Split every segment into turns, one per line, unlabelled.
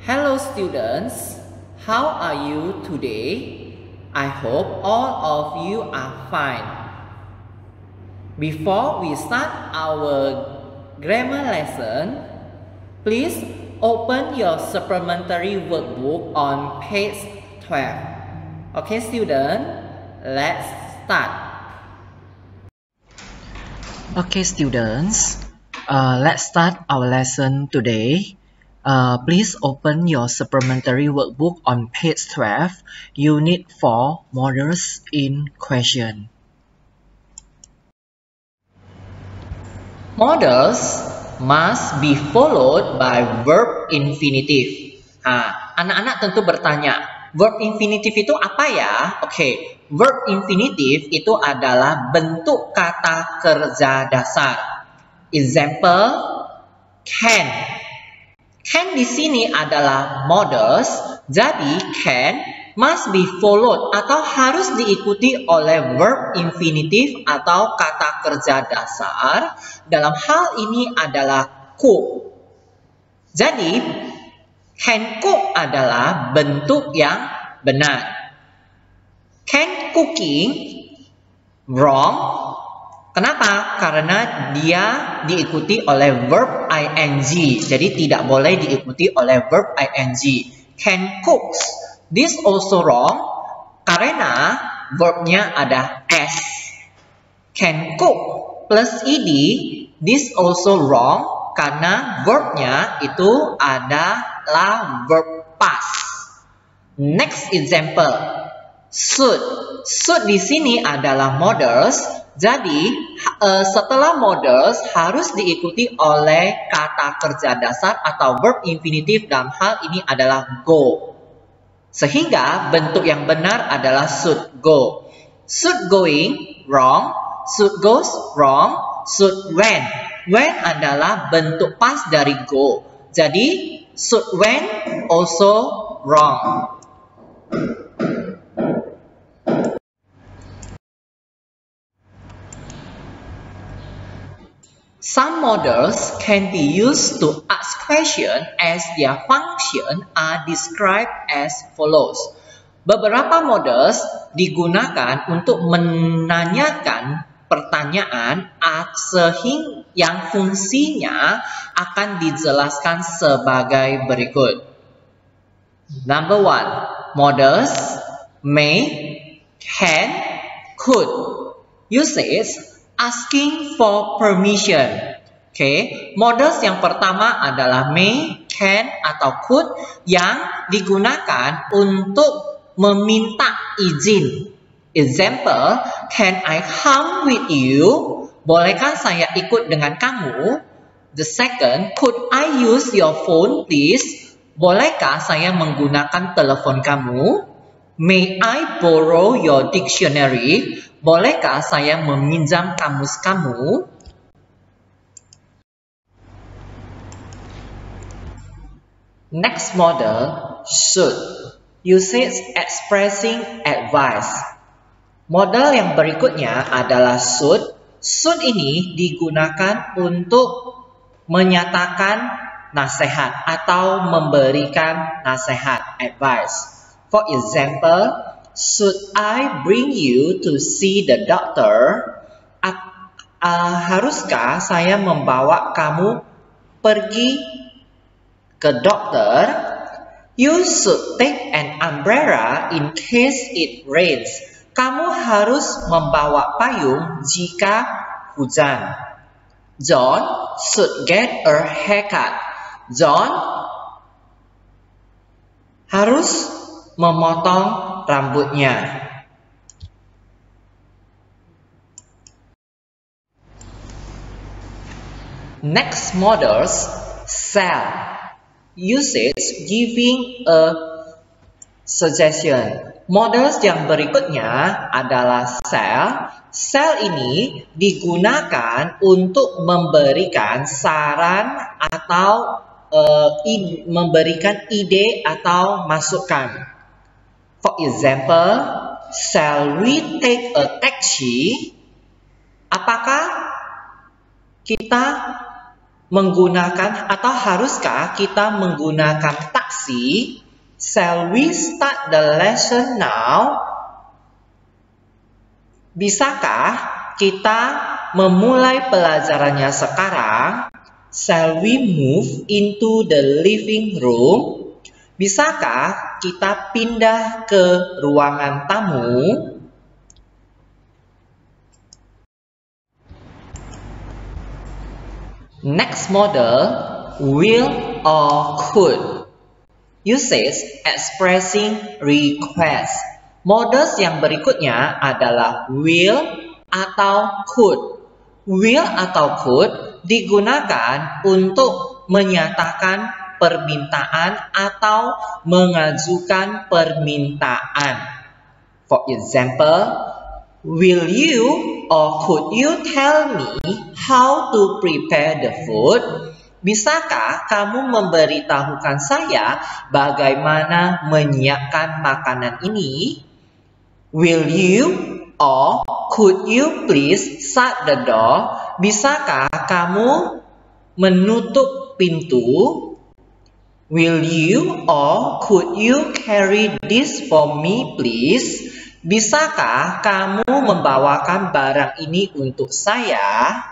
Hello students, how are you today? I hope all of you are fine. Before we start our grammar lesson, please open your supplementary workbook on page 12. Okay students, let's start.
Okay students, let's start our lesson today. Please open your supplementary workbook on page 12, Unit 4, Models in Question.
Models must be followed by verb infinitive. Anak-anak tentu bertanya, verb infinitive itu apa ya? Oke, verb infinitive itu adalah bentuk kata kerja dasar. Example, can. Can di sini adalah models, jadi can must be followed atau harus diikuti oleh verb infinitive atau kata kerja dasar. Dalam hal ini adalah cook. Jadi, can cook adalah bentuk yang benar. Can cooking wrong. Kenapa? Karena dia diikuti oleh verb ing. Jadi tidak boleh diikuti oleh verb ing. Can cooks. This also wrong karena verbnya ada s. Can cook plus ed. This also wrong karena verbnya itu adalah verb past. Next example. Should. Should di sini adalah models. Jadi, setelah models harus diikuti oleh kata kerja dasar atau verb infinitive, dalam hal ini adalah go. Sehingga bentuk yang benar adalah should go. Should going, wrong. Should goes, wrong. Should went. Went adalah bentuk past dari go. Jadi, should went also wrong. Some models can be used to ask questions as their function are described as follows. Beberapa models digunakan untuk menanyakan pertanyaan sehingga yang fungsinya akan dijelaskan sebagai berikut. Number 1. Models may, can, could. Usage asking for permission. Oke, models yang pertama adalah may, can, atau could yang digunakan untuk meminta izin. Example, can I come with you? Bolehkah saya ikut dengan kamu? The second, could I use your phone please? Bolehkah saya menggunakan telepon kamu? May I borrow your dictionary? Bolehkah saya meminjam kamus kamu? Next model, should. Usage expressing advice. Model yang berikutnya adalah should. Should ini digunakan untuk menyatakan nasihat atau memberikan nasihat, advice. For example, should I bring you to see the doctor? Haruskah saya membawa kamu pergi ke dokter? You should take an umbrella in case it rains. Kamu harus membawa payung jika hujan. John should get a haircut. John harus memotong rambutnya. Next models, shall. Usage giving a suggestion. Models yang berikutnya adalah shall. Shall ini digunakan untuk memberikan saran atau memberikan ide atau masukan. For example, shall we take a taxi? Apakah kita menggunakan atau haruskah kita menggunakan taksi? Shall we start the lesson now? Bisakah kita memulai pelajarannya sekarang? Shall we move into the living room? Bisakah kita pindah ke ruangan tamu? Next model, will or could. Usage expressing request. Models yang berikutnya adalah will atau could. Will atau could digunakan untuk menyatakan permintaan atau mengajukan permintaan. For example, will you or could you tell me how to prepare the food? Bisakah kamu memberitahukan saya bagaimana menyiapkan makanan ini? Will you or could you please shut the door? Bisakah kamu menutup pintu? Will you or could you carry this for me, please? Bisakah kamu membawakan barang ini untuk saya?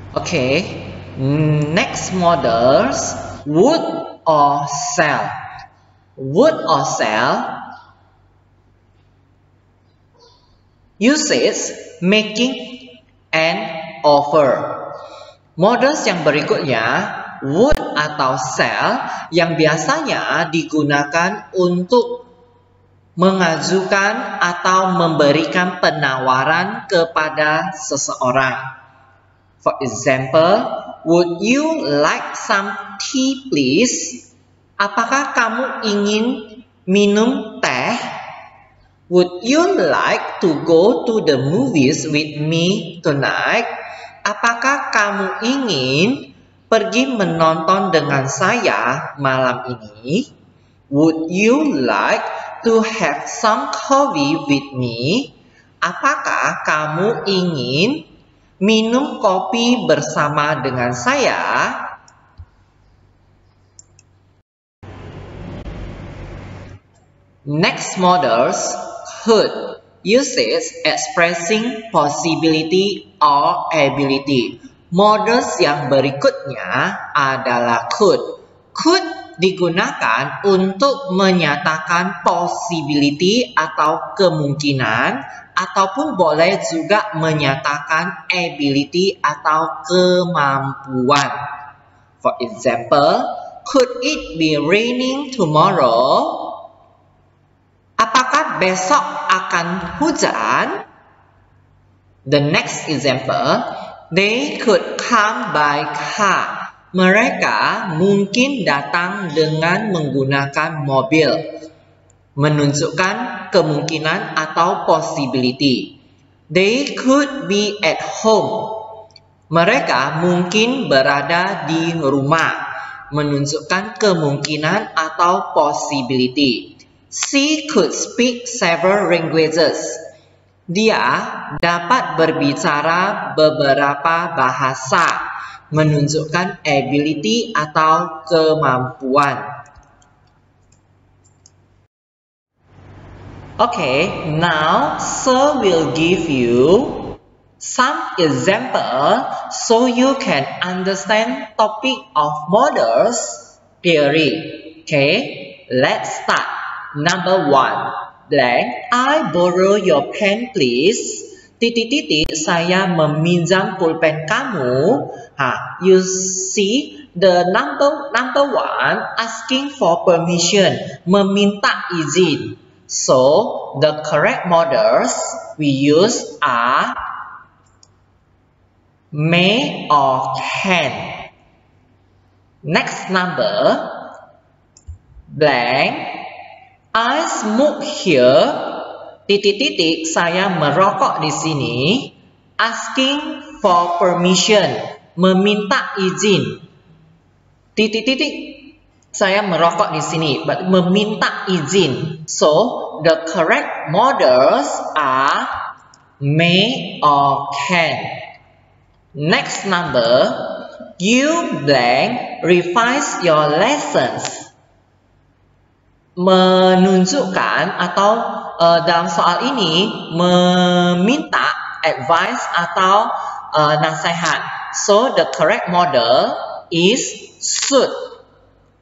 Okay, next models, would or shall. Would or shall. Usage making an offer. Models yang berikutnya, would atau shall, yang biasanya digunakan untuk mengajukan atau memberikan penawaran kepada seseorang. For example, would you like some tea, please? Apakah kamu ingin minum teh? Would you like to go to the movies with me tonight? Apakah kamu ingin pergi menonton dengan saya malam ini? Would you like to have some coffee with me? Apakah kamu ingin minum kopi bersama dengan saya? Next models, could. Usage expressing possibility or ability. Models yang berikutnya adalah could. Could digunakan untuk menyatakan possibility atau kemungkinan, ataupun boleh juga menyatakan ability atau kemampuan. For example, could it be raining tomorrow? Apakah besok akan hujan? The next example, they could come by car. Mereka mungkin datang dengan menggunakan mobil. Menunjukkan kemungkinan atau possibility. They could be at home. Mereka mungkin berada di rumah. Menunjukkan kemungkinan atau possibility. She could speak several languages. Dia dapat berbicara beberapa bahasa. Menunjukkan ability atau kemampuan. Okay, now Sir will give you some example so you can understand topic of models theory. Okay, let's start. Number 1, blank. I borrow your pen, please. Titik-titik, saya meminjam pulpen kamu. You see the number 1 asking for permission, meminta izin. So, the correct models we use are may or can. Next number, blank. I smoke here. Titik-titik, saya merokok di sini. Asking for permission, meminta izin. Titik-titik. Saya merokok di sini, meminta izin. So, the correct models are may or can. Next number, you blank revise your lessons. Menunjukkan atau dalam soal ini meminta advice atau nasihat. So the correct model is should.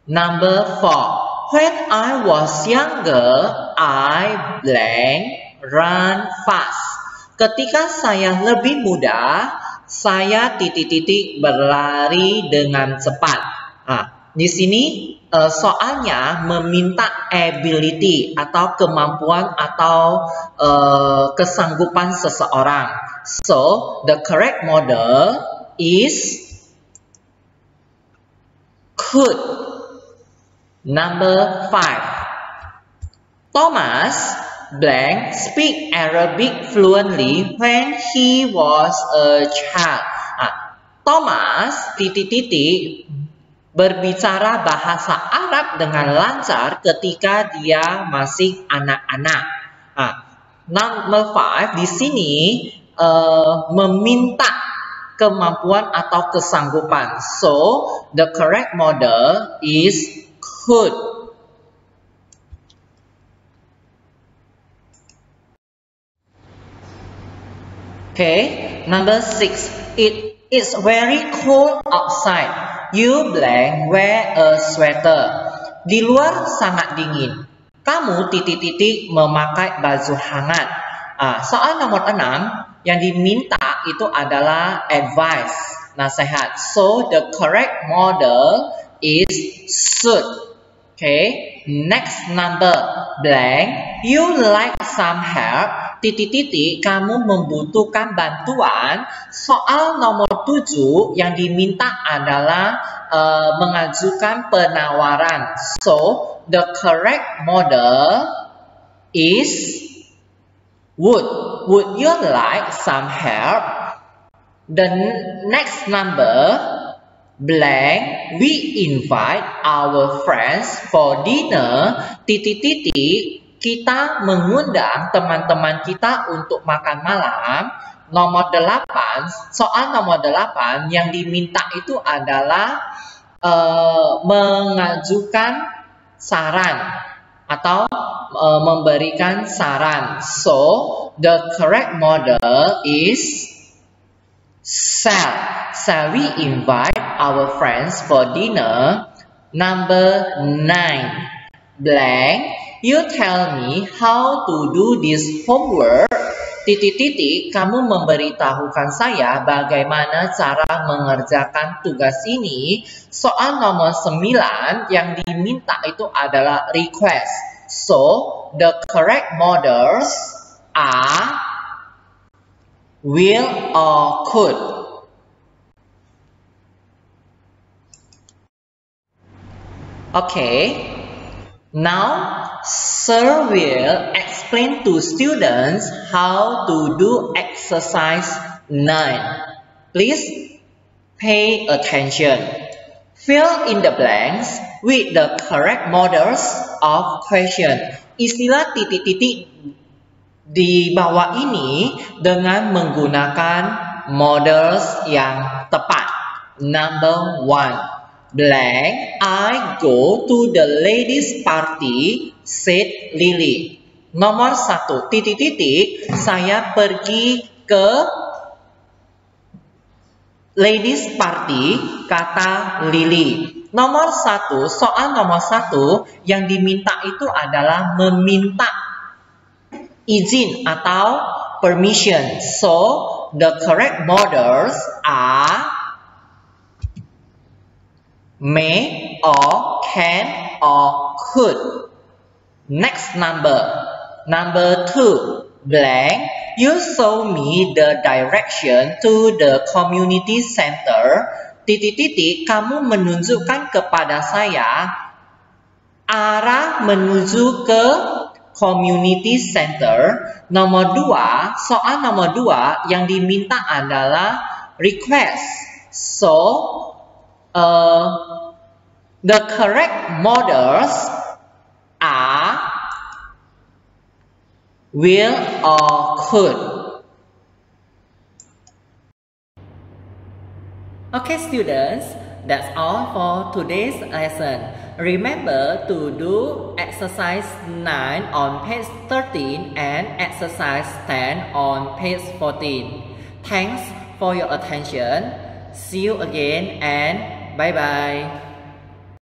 Number 4. When I was younger, I blank run fast. Ketika saya lebih muda, saya berlari dengan cepat. Di sini soalnya meminta ability atau kemampuan atau kesanggupan seseorang. So the correct model is could. Number 5. Thomas blank speak Arabic fluently when he was a child. Thomas berbicara bahasa Arab dengan lancar ketika dia masih anak-anak. Number 5 di sini meminta kemampuan atau kesanggupan. So the correct model is could. Okay, number 6. It is very cold outside. You blank wear a sweater. Di luar sangat dingin. Kamu memakai baju hangat. Soal nomor 6 yang diminta itu adalah advice, nasihat. So the correct model is should. Okay, next number blank. You like some help. Kamu membutuhkan bantuan. Soal nomor 7 yang diminta adalah mengajukan penawaran. So the correct model is would. Would you like some help? The next number blank. We invite our friends for dinner. Kita mengundang teman-teman kita untuk makan malam. Nomor 8, soal nomor 8 yang diminta itu adalah mengajukan saran atau memberikan saran. So the correct model is shall. Shall we invite our friends for dinner? Number 9 blank. You tell me how to do this homework. Kamu memberitahukan saya bagaimana cara mengerjakan tugas ini. Soal nomor 9 yang diminta itu adalah request. So the correct models are will or could. Okay. Now, Sir will explain to students how to do exercise 9. Please pay attention. Fill in the blanks with the correct models of question. Istilah di bawah ini dengan menggunakan models yang tepat. Number 1. Blank, I go to the ladies party, said Lily. Nomor 1, saya pergi ke ladies party, kata Lily. Nomor 1, soal nomor 1 yang diminta itu adalah meminta izin atau permission. So, the correct models are may or can or could. Next number 2 blank. You show me the direction to the community center. Kamu menunjukkan kepada saya arah menuju ke community center. Nomor 2, soal nomor 2 yang diminta adalah request. So the correct models are will or could. Okay, students, that's all for today's lesson. Remember to do exercise 9 on page 13 and exercise 10 on page 14. Thanks for your attention. See you again and bye-bye.